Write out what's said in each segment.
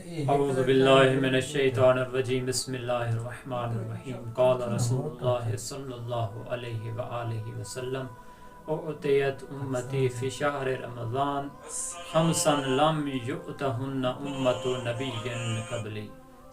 اعوذ باللہ من الشیطان الرجیم بسم اللہ الرحمن الرحیم قال رسول اللہ صلی اللہ علیہ وآلہ وسلم اعطیت امتی فی شہر رمضان خمسا لم یؤتہن امت نبی قبلی۔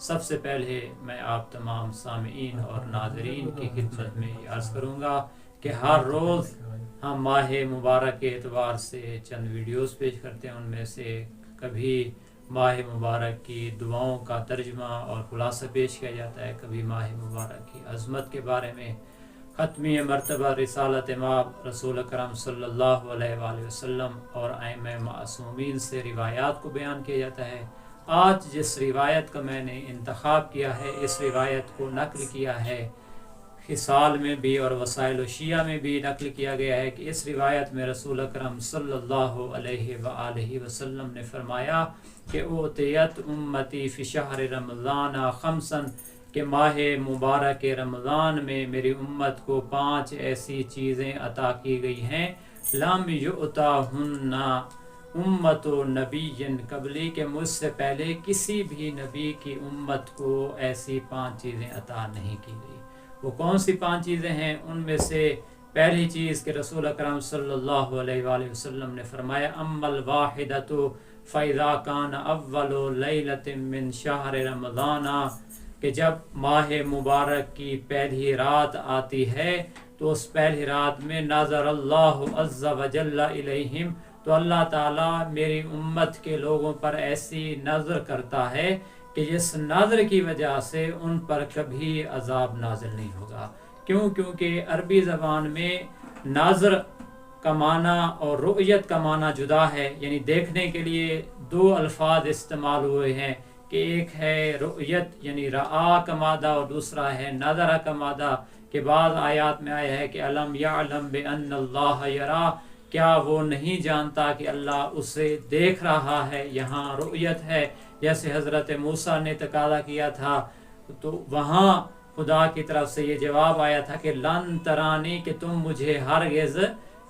سب سے پہلے میں آپ تمام سامعین اور ناظرین کی خدمت میں عرض کروں گا کہ ہر روز ہم ماہ مبارک کے اعتبار سے چند ویڈیوز پیش کرتے ہیں، ان میں سے کبھی ماہ مبارک کی دعاؤں کا ترجمہ اور خلاصہ پیش کیا جاتا ہے، کبھی ماہ مبارک کی عظمت کے بارے میں ختمی مرتبہ رسالت مآب رسول اکرم صلی اللہ علیہ وآلہ وسلم اور ائمہ معصومین سے روایات کو بیان کیا جاتا ہے۔ آج جس روایت کا میں نے انتخاب کیا ہے، اس روایت کو نقل کیا ہے خصال میں بھی اور وسائل و شیعہ میں بھی نقل کیا گیا ہے کہ اس روایت میں رسول اکرم صلی اللہ علیہ وآلہ وسلم نے فرمایا کہ اوتیت امتی فی شہر رمضان خمسا، کہ ماہ مبارک رمضان میں میری امت کو 5 ایسی چیزیں عطا کی گئی ہیں لم یؤتاہن امت نبی قبلی، کہ مجھ سے پہلے کسی بھی نبی کی امت کو ایسی 5 چیزیں عطا نہیں کی گئی۔ وہ کون سی 5 چیزیں ہیں؟ ان میں سے پہلی چیز کہ رسول اکرم صلی اللہ علیہ وآلہ وسلم نے فرمایا اما الواحدۃ فاذا کان اول لیلۃ من شہر رمضان، کہ جب ماہ مبارک کی پہلی رات آتی ہے تو اس پہلی رات میں نظر اللہ عز وجل الیہم، تو اللہ تعالیٰ میری امت کے لوگوں پر ایسی نظر کرتا ہے کہ جس نظر کی وجہ سے ان پر کبھی عذاب نازل نہیں ہوگا۔ کیونکہ عربی زبان میں نظر کا معنی اور رؤیت کا معنی جدا ہے، یعنی دیکھنے کے لیے 2 الفاظ استعمال ہوئے ہیں کہ ایک ہے رؤیت یعنی رآ کا مادہ اور دوسرا ہے نظر کا مادہ، کہ بعض آیات میں آیا ہے کہ علم یعلم بان اللہ یرا، کیا وہ نہیں جانتا کہ اللہ اسے دیکھ رہا ہے، یہاں رؤیت ہے۔ جیسے حضرت موسیٰ نے تقاضا کیا تھا تو وہاں خدا کی طرف سے یہ جواب آیا تھا کہ لن ترانی، کہ تم مجھے ہرگز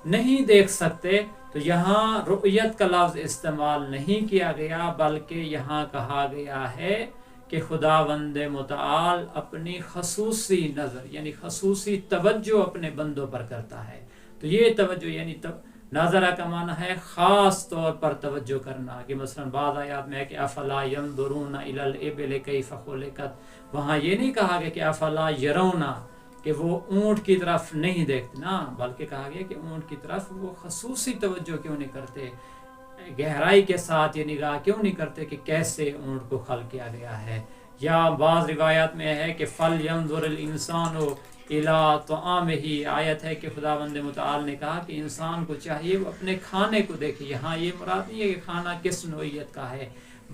نہیں دیکھ سکتے، تو یہاں رؤیت کا لفظ استعمال نہیں کیا گیا بلکہ یہاں کہا گیا ہے کہ خداوند متعال اپنی خصوصی نظر یعنی خصوصی توجہ اپنے بندوں پر کرتا ہے۔ تو یہ توجہ یعنی نظرہ کا معنی ہے خاص طور پر توجہ کرنا، کہ مثلا بعض آیات میں ہے کہ افلا ینظرون الی الابل کیف خلقت، وہاں یہ نہیں کہا گیا کہ افلا یرون، کہ وہ اونٹ کی طرف نہیں دیکھتے نا، بلکہ کہا گیا کہ اونٹ کی طرف وہ خصوصی توجہ کیوں نہیں کرتے، گہرائی کے ساتھ یہ نگاہ کیوں نہیں کرتے کہ کیسے اونٹ کو خلق کیا گیا ہے۔ یا بعض روایات میں ہے کہ فَلْيَنْظُرِ الْإِنسَانُ إِلَىٰ طَعَامِهِ، آیت ہے کہ خداوند متعال نے کہا کہ انسان کو چاہیے وہ اپنے کھانے کو دیکھے۔ یہاں یہ مراد نہیں ہے کہ کھانا کس نوعیت کا ہے،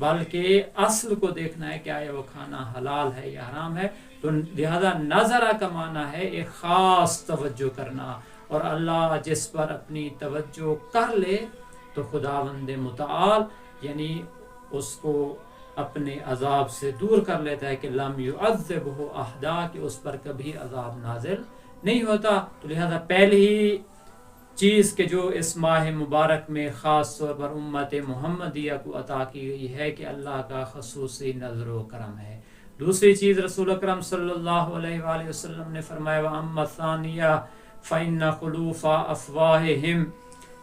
بلکہ اصل کو دیکھنا ہے کہ آیا وہ کھانا حلال ہے یا حرام ہے۔ تو لہذا نظرہ کا معنی ہے ایک خاص توجہ کرنا، اور اللہ جس پر اپنی توجہ کر لے تو خداوند متعال یعنی اس کو اپنے عذاب سے دور کر لیتا ہے کہ لم یعذبہ احدا، کہ اس پر کبھی عذاب نازل نہیں ہوتا۔ تو لہذا پہلی ہی چیز کہ جو اس ماہ مبارک میں خاص طور پر امت محمدیہ کو عطا کی گئی ہے کہ اللہ کا خصوصی نظر و کرم ہے۔ دوسری چیز رسول اکرم صلی اللہ علیہ وآلہ وسلم نے فرمایا وَأَمَّا الثَّانِيَةُ فَإِنَّ خُلُوفَ أَفْوَاهِهِمْ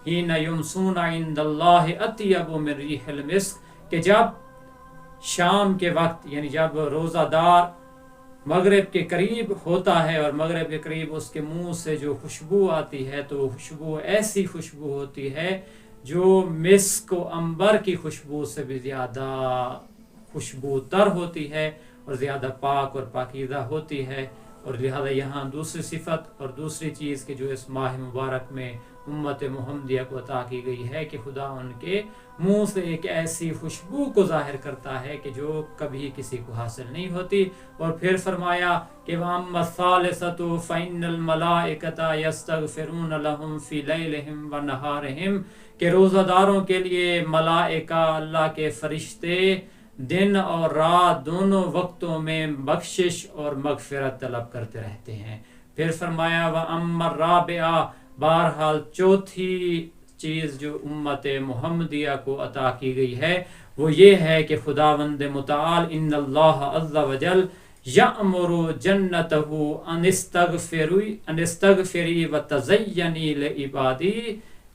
حِينَ يُمْسُونَ عِندَ اللَّهِ أَطْيَبُ مِنْ رِيحِ الْمِسْكِ، کہ جب شام کے وقت یعنی جب روزہ دار مغرب کے قریب ہوتا ہے اور مغرب کے قریب اس کے منہ سے جو خوشبو آتی ہے تو وہ خوشبو ایسی خوشبو ہوتی ہے جو مسک و عنبر کی خوشبو سے بھی زیادہ خوشبو تر ہوتی ہے اور زیادہ پاک اور پاکیزہ ہوتی ہے۔ اور لہذا یہاں دوسری صفت اور دوسری چیز کہ جو اس ماہ مبارک میں امت محمدیہ کو عطا کی گئی ہے کہ خدا ان کے منہ سے ایک ایسی خوشبو کو ظاہر کرتا ہے کہ جو کبھی کسی کو حاصل نہیں ہوتی۔ اور پھر فرمایا کہ وَأَمَّا الثَّالِثَةُ فَإِنَّ الْمَلَائِكَةَ يَسْتَغْفِرُونَ لَهُمْ فِي لَيْلِهِمْ وَنَهَارِهِمْ، کہ روزہ داروں کے لیے ملائکہ اللہ کے فرشتے دن اور رات دونوں وقتوں میں بخشش اور مغفرت طلب کرتے رہتے ہیں۔ پھر فرمایا وَأَمَّا الرَّابِعَةُ، بہرحال چیز جو امت محمدیہ کو عطا کی گئی ہے وہ یہ ہے کہ خداوند متعال ان اللہ عز وجل یأمر جنتہ ان استغفری وتزینی لعبادی،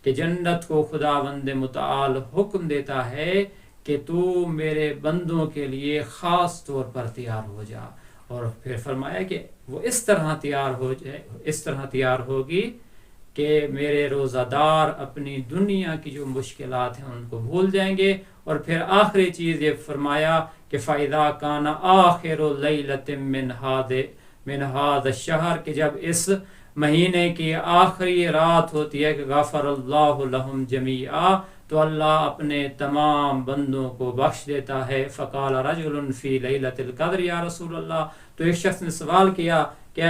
کہ جنت کو خداوند متعال حکم دیتا ہے کہ تو میرے بندوں کے لیے خاص طور پر تیار ہو جا، اور پھر فرمایا کہ وہ اس طرح تیار ہوگی کہ میرے روزہ دار اپنی دنیا کی جو مشکلات ہیں ان کو بھول جائیں گے۔ اور پھر آخری چیز یہ فرمایا کہ فَإِذَا كَانَ آخِرُ لَيْلَةٍ مِّنْ هَذَا الشَّهْرِ، کہ جب اس مہینے کی آخری رات ہوتی ہے کہ غفر اللہ لہم جمیعا، تو اللہ اپنے تمام بندوں کو بخش دیتا ہے۔ فقال رجل فی لیلۃ القدر یا رسول اللہ، تو ایک شخص نے سوال کیا کہ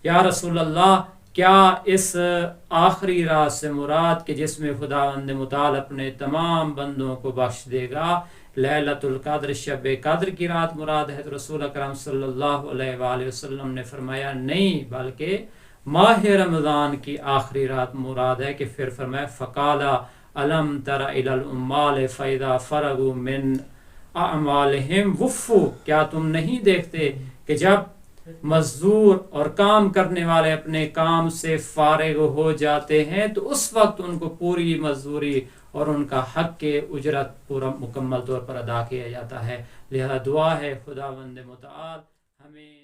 یا رسول اللہ، کیا اس آخری رات سے مراد کہ جس میں خداوند متعال اپنے تمام بندوں کو بخش دے گا لیلۃ القدر شب قدر کی رات مراد ہے؟ تو رسول اکرم صلی اللہ علیہ وآلہ وسلم نے فرمایا نہیں، بلکہ ماہ رمضان کی آخری رات مراد ہے۔ کہ پھر فرمایا فقال الم تر الی العمال فاذا فرغوا من اعمالهم وفوا، کیا تم نہیں دیکھتے کہ جب مزدور اور کام کرنے والے اپنے کام سے فارغ ہو جاتے ہیں تو اس وقت ان کو پوری مزدوری اور ان کا حق کے اجرت پورا مکمل طور پر ادا کیا جاتا ہے۔ لہذا دعا ہے خداوند متعال ہمیں